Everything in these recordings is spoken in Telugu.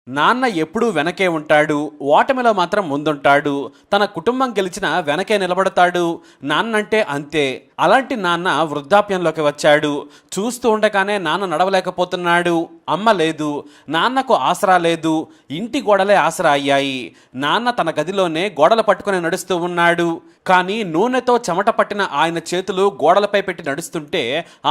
నాన్న ఎప్పుడూ వెనకే ఉంటాడు. ఓటమిలో మాత్రం ముందుంటాడు. తన కుటుంబం గెలిచినా వెనకే నిలబడతాడు. నాన్నంటే అంతే. అలాంటి నాన్న వృద్ధాప్యంలోకి వచ్చాడు. చూస్తూ ఉండగానే నాన్న నడవలేకపోతున్నాడు. అమ్మ లేదు. నాన్నకు ఆసరా లేదు. ఇంటి గోడలే ఆసరా అయ్యాయి. నాన్న తన గదిలోనే గోడలు పట్టుకుని నడుస్తూ ఉన్నాడు. కానీ నూనెతో చెమట పట్టిన ఆయన చేతులు గోడలపై పెట్టి నడుస్తుంటే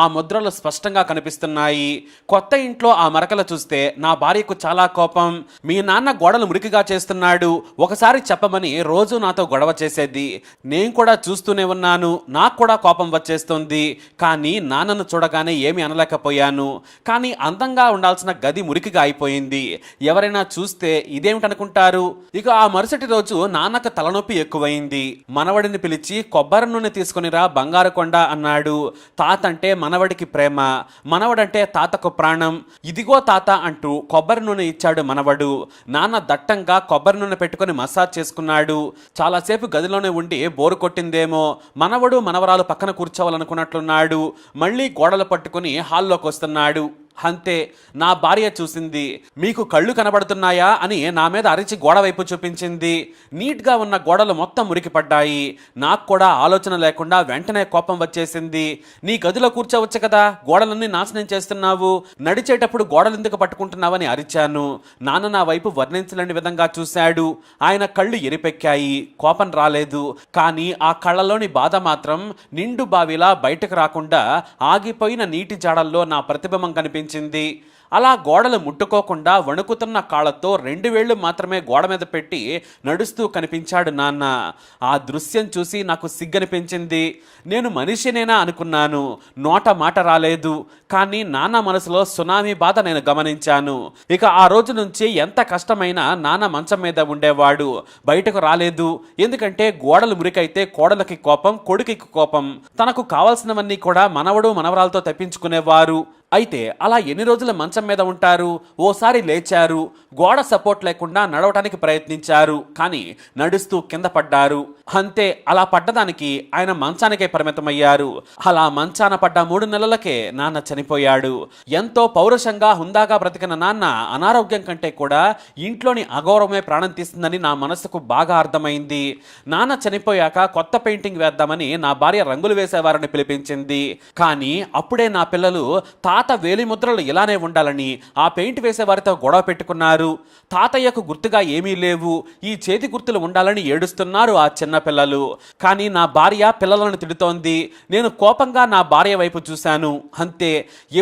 ఆ ముద్రలు స్పష్టంగా కనిపిస్తున్నాయి. కొత్త ఇంట్లో ఆ మరకలు చూస్తే నా భార్యకు చాలా కోపం. మీ నాన్న గోడలు మురికిగా చేస్తున్నాడు, ఒకసారి చెప్పమని రోజు నాతో గొడవ చేసేది. నేను కూడా చూస్తూనే ఉన్నాను. నాకు కూడా కోపం వచ్చేస్తుంది. కానీ నాన్నను చూడగానే ఏమీ అనలేకపోయాను. కానీ అందంగా ఉండాల్సిన గది మురికిగా అయిపోయింది. ఎవరైనా చూస్తే ఇదేమిటనుకుంటారు. ఇక ఆ మరుసటి రోజు నాన్నకు తలనొప్పి ఎక్కువైంది. మనవడిని పిలిచి కొబ్బరి నూనె తీసుకునిరా బంగారు కొండ అన్నాడు. తాత అంటే మనవడికి ప్రేమ, మనవడంటే తాతకు ప్రాణం. ఇదిగో తాత అంటూ కొబ్బరి నూనె ఇచ్చాడు మనవడు. నాన్న దట్టంగా కొబ్బరి నూనె పెట్టుకుని మసాజ్ చేసుకున్నాడు. చాలాసేపు గదిలోనే ఉండి బోరు కొట్టిందేమో. మనవడు మనవరాలు పక్కన కూర్చోవాలనుకున్నట్లున్నాడు. మళ్ళీ గోడలు పట్టుకుని హాల్లోకి వస్తున్నాడు. అంతే, నా భార్య చూసింది. మీకు కళ్ళు కనబడుతున్నాయా అని నా మీద అరిచి గోడ వైపు చూపించింది. నీట్గా ఉన్న గోడలు మొత్తం మురికి పడ్డాయి. నాకు కూడా ఆలోచన లేకుండా వెంటనే కోపం వచ్చేసింది. నీ గదిలో కూర్చోవచ్చు కదా, గోడలన్నీ నాశనం చేస్తున్నావు, నడిచేటప్పుడు గోడలు ఎందుకు పట్టుకుంటున్నావని అరిచాను. నాన్న నా వైపు వర్ణించలేని విధంగా చూశాడు. ఆయన కళ్ళు ఎరిపెక్కాయి. కోపం రాలేదు. కానీ ఆ కళ్ళలోని బాధ మాత్రం నిండు బావిలా బయటకు రాకుండా ఆగిపోయిన నీటి జాడల్లో నా ప్రతిబింబం కనిపించింది. అలా గోడలు ముట్టుకోకుండా వణుకుతున్న కాళ్ళతో 2 వేళ్లు మాత్రమే గోడ మీద పెట్టి నడుస్తూ కనిపించాడు నాన్న. ఆ దృశ్యం చూసి నాకు సిగ్గనిపించింది. నేను మనిషినేనా అనుకున్నాను. నోట మాట రాలేదు. కానీ నాన్న మనసులో సునామీ బాధ నేను గమనించాను. ఇక ఆ రోజు నుంచి ఎంత కష్టమైనా నాన్న మంచం మీద ఉండేవాడు. బయటకు రాలేదు. ఎందుకంటే గోడలు మురికైతే కోడలకి కోపం, కొడుకుకి కోపం. తనకు కావాల్సినవన్నీ కూడా మనవడు మనవరాలతో తెప్పించుకునేవారు. అయితే అలా ఎన్ని రోజులు మంచం మీద ఉంటారు? ఓసారి లేచారు. గోడ సపోర్ట్ లేకుండా నడవటానికి ప్రయత్నించారు. కానీ నడుస్తూ కింద పడ్డారు. అంతే, అలా పడ్డదానికి ఆయన మంచానికే పరిమితమయ్యారు. అలా మంచాన పడ్డ 3 నెలలకే నాన్న చనిపోయాడు. ఎంతో పౌరుషంగా హుందాగా బ్రతికిన నాన్న అనారోగ్యం కంటే కూడా ఇంట్లోని అగౌరవమే ప్రాణం తీస్తుందని నా మనసుకు బాగా అర్థమైంది. నాన్న చనిపోయాక కొత్త పెయింటింగ్ వేద్దామని నా భార్య రంగులు వేసేవారని పిలిపించింది. కానీ అప్పుడే నా పిల్లలు తాత వేలి ముద్రలు ఇలానే ఉండాలని ఆ పెయింట్ వేసేవారితో గొడవ పెట్టుకున్నారు. తాతయ్యకు గుర్తుగా ఏమీ లేవు, ఈ చేతి గుర్తులు ఉండాలని ఏడుస్తున్నారు ఆ చిన్న పిల్లలు. కానీ నా భార్య పిల్లలను తిడుతోంది. నేను కోపంగా నా భార్య వైపు చూశాను. అంతే,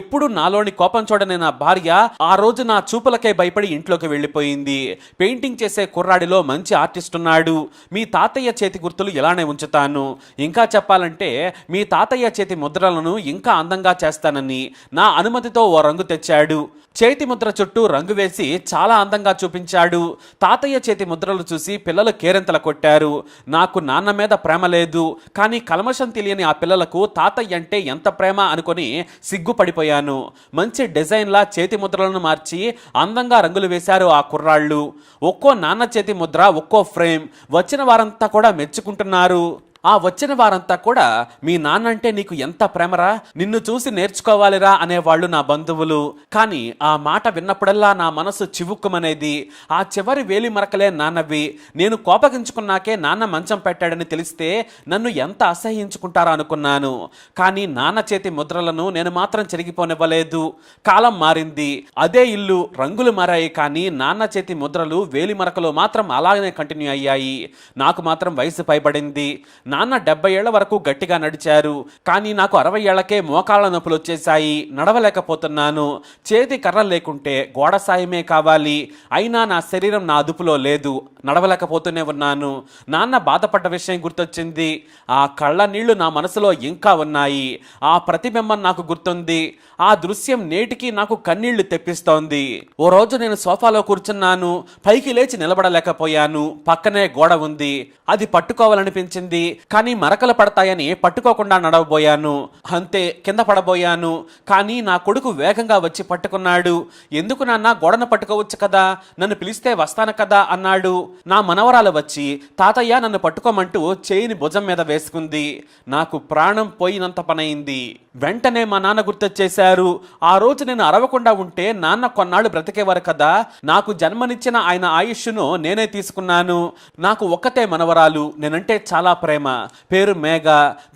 ఎప్పుడు నాలోని కోపం చూడని నా భార్య ఆ రోజు నా చూపులకే భయపడి ఇంట్లోకి వెళ్ళిపోయింది. పెయింటింగ్ చేసే కుర్రాడిలో మంచి ఆర్టిస్ట్ ఉన్నాడు. మీ తాతయ్య చేతి గుర్తులు ఇలానే ఉంచుతాను. ఇంకా చెప్పాలంటే మీ తాతయ్య చేతి ముద్రలను ఇంకా అందంగా చేస్తానని నా అనుమతితో ఓ రంగు తెచ్చాడు. చేతి ముద్ర చుట్టూ రంగు వేసి చాలా అందంగా చూపించాడు. తాతయ్య చేతి ముద్రలు చూసి పిల్లలు కేరింతలు కొట్టారు. నాకు నాన్న మీద ప్రేమ లేదు. కానీ కల్మషం తెలియని ఆ పిల్లలకు తాతయ్య అంటే ఎంత ప్రేమ అనుకొని సిగ్గుపడిపోయాను. మంచి డిజైన్లా చేతి ముద్రలను మార్చి అందంగా రంగులు వేశారు ఆ కుర్రాళ్ళు. ఒక్కో నాన్న చేతి ముద్ర, ఒక్కో ఫ్రేమ్. వచ్చిన వారంతా కూడా మెచ్చుకుంటున్నారు. ఆ వచ్చిన వారంతా కూడా మీ నాన్నంటే నీకు ఎంత ప్రేమరా, నిన్ను చూసి నేర్చుకోవాలిరా అనేవాళ్ళు నా బంధువులు. కానీ ఆ మాట విన్నప్పుడల్లా నా మనసు చివుక్కుమనేది. ఆ చివరి వేలి మరకలే నాన్నవి. నేను కోపగించుకున్నాకే నాన్న మంచం పెట్టాడని తెలిస్తే నన్ను ఎంత అసహ్యించుకుంటారా అనుకున్నాను. కానీ నాన్న చేతి ముద్రలను నేను మాత్రం చెరిగిపోనివ్వలేదు. కాలం మారింది, అదే ఇల్లు, రంగులు మారాయి. కానీ నాన్న చేతి ముద్రలు, వేలి మరకలు మాత్రం అలాగనే కంటిన్యూ అయ్యాయి. నాకు మాత్రం వయసు పైబడింది. నాన్న 70 ఏళ్ల వరకు గట్టిగా నడిచారు. కానీ నాకు 60 ఏళ్లకే మోకాళ్ళ నొప్పులు వచ్చేశాయి. నడవలేకపోతున్నాను. చేతి కర్ర లేకుంటే గోడ సాయమే కావాలి. అయినా నా శరీరం నా అదుపులో లేదు. నడవలేకపోతూనే ఉన్నాను. నాన్న బాధపడ్డ విషయం గుర్తొచ్చింది. ఆ కళ్ళ నీళ్లు నా మనసులో ఇంకా ఉన్నాయి. ఆ ప్రతిబింబం నాకు గుర్తుంది. ఆ దృశ్యం నేటికి నాకు కన్నీళ్లు తెప్పిస్తోంది. ఓ రోజు నేను సోఫాలో కూర్చున్నాను. పైకి లేచి నిలబడలేకపోయాను. పక్కనే గోడ ఉంది. అది పట్టుకోవాలనిపించింది. కానీ మరకలు పడతాయని పట్టుకోకుండా నడవబోయాను. అంతే, కింద పడబోయాను. కానీ నా కొడుకు వేగంగా వచ్చి పట్టుకున్నాడు. ఎందుకు నాన్న, గోడను పట్టుకోవచ్చు కదా, నన్ను పిలిస్తే వస్తాను కదా అన్నాడు. నా మనవరాలు వచ్చి తాతయ్య నన్ను పట్టుకోమంటూ చేయిని భుజం మీద వేసుకుంది. నాకు ప్రాణం పోయినంత పనైంది. వెంటనే మా నాన్న గుర్తొచ్చేశారు. ఆ రోజు నేను అరవకుండా ఉంటే నాన్న కొన్నాళ్ళు బ్రతికేవారు కదా. నాకు జన్మనిచ్చిన ఆయన ఆయుష్ను నేనే తీసుకున్నాను. నాకు ఒక్కతే మనవరాలు, నేనంటే చాలా ప్రేమ, పేరు మేఘ.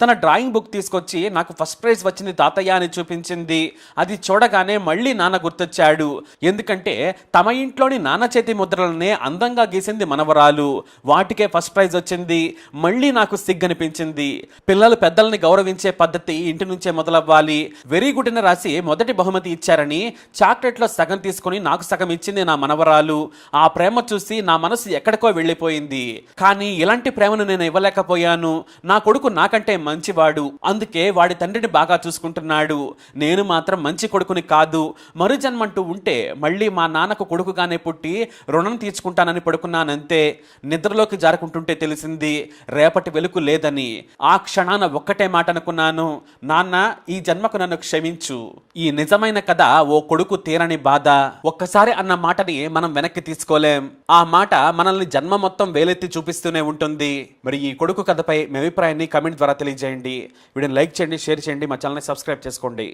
తన డ్రాయింగ్ బుక్ తీసుకొచ్చి నాకు ఫస్ట్ ప్రైజ్ వచ్చింది తాతయ్య అని చూపించింది. అది చూడగానే మళ్ళీ నాన్న గుర్తొచ్చాడు. ఎందుకంటే తమ ఇంట్లోని నాన్న చేతి ముద్రలనే అందంగా గీసింది మనవరాలు. వాటికే ఫస్ట్ ప్రైజ్ వచ్చింది. మళ్ళీ నాకు సిగ్గనిపించింది. పిల్లలు పెద్దల్ని గౌరవించే పద్ధతి ఇంటి నుంచే మొదలవ్వాలి. వెరీ గుడ్ అని రాసి మొదటి బహుమతి ఇచ్చారని చాక్లెట్లో సగం తీసుకుని నాకు సగం ఇచ్చింది నా మనవరాలు. ఆ ప్రేమ చూసి నా మనసు ఎక్కడికో వెళ్ళిపోయింది. కానీ ఇలాంటి ప్రేమను నేను ఇవ్వలేకపోయాను. నా కొడుకు నాకంటే మంచివాడు, అందుకే వాడి తండ్రిని బాగా చూసుకుంటున్నాడు. నేను మాత్రం మంచి కొడుకుని కాదు. మరు జన్మంటూ ఉంటే మళ్ళీ మా నాన్నకు కొడుకుగానే పుట్టి రుణం తీర్చుకుంటానని పడుకున్నానంతే. నిద్రలోకి జారుకుంటుంటే తెలిసింది రేపటి వెలుగు లేదని. ఆ క్షణాన ఒక్కటే మాట అనుకున్నాను, నాన్న ఈ జన్మకు నన్ను క్షమించు. ఈ నిజమైన కథ ఓ కొడుకు తీరని బాధ. ఒక్కసారి అన్న మాటని మనం వెనక్కి తీసుకోలేం. ఆ మాట మనల్ని జన్మ మొత్తం వేలెత్తి చూపిస్తూనే ఉంటుంది. మరి ఈ కొడుకు కథపై మీ అభిప్రాయాన్ని కమెంట్ ద్వారా తెలియజేయండి. వీడియోని లైక్ చేయండి, షేర్ చేయండి, మా ఛానల్ని సబ్స్క్రైబ్ చేసుకోండి.